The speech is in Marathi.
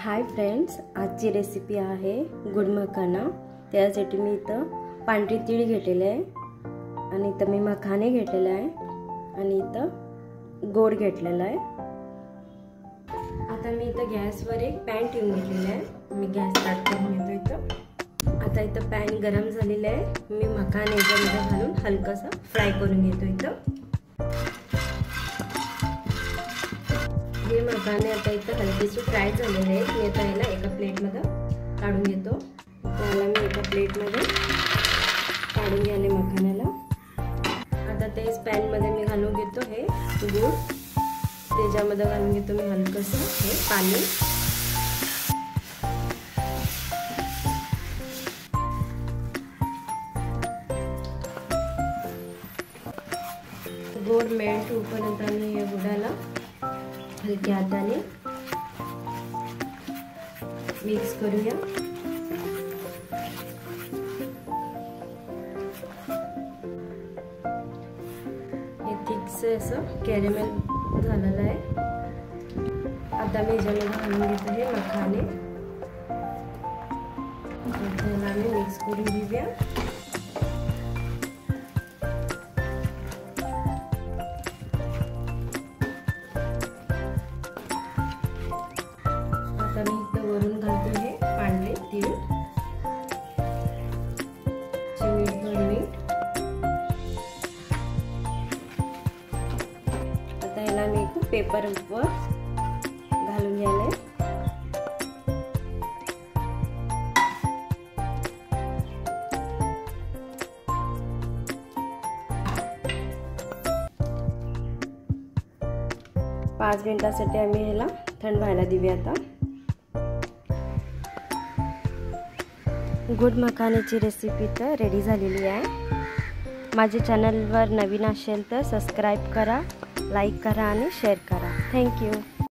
हाय फ्रेंड्स, आजची रेसिपी आहे गुड मखाना। त्यासाठी मी इथं पांढरी तीळ घेतलेले आहे आणि इथं मी मखाने घेतलेले आहे आणि इथं गोड घेतलेला आहे। आता मी इथं गॅसवर एक पॅन ठेवून घेतलेला आहे। मी गॅस स्टार्ट करून घेतो इथं। आता इथं पॅन गरम झालेला आहे। मी मखाने याच्यामध्ये घालून हलकासा फ्राय करून घेतो इथं। हे मखाने आता इथं हलकेसे फ्राय झालेले आहेत। मी आता याला एका प्लेटमध्ये काढून घेतो। त्याला मी एका प्लेटमध्ये काढून घ्याले मखान्याला। आता तेच पॅन मध्ये मी घालून घेतो हे गूळ। त्याच्यामध्ये घालून घेतो मी हलकसं हे पाणी। गोड मेल्ट होईपर्यंत आम्ही या गुळाला हलक्या हाताने मिक्स करूया। हे थिकसे असं कॅरेमेल झालेलं आहे। आता मी याच्यामध्ये घालून घेतो हे मखाने। त्याला मी मिक्स करून घेऊया। आता मी इथं वरून घालतो हे पांढरे तीळ, चिमूटभर मीठ। आता याला मी एक पेपरवर घालून घ्यायला। पाच मिनिटासाठी आम्ही ह्याला थंड व्हायला देऊया। आता गुड मखाण्याची रेसिपी तर रेडी झालेली आहे। माझ्या चॅनलवर नवीन असेल तर सबस्क्राईब करा, लाईक करा आणि शेअर करा। थँक्यू।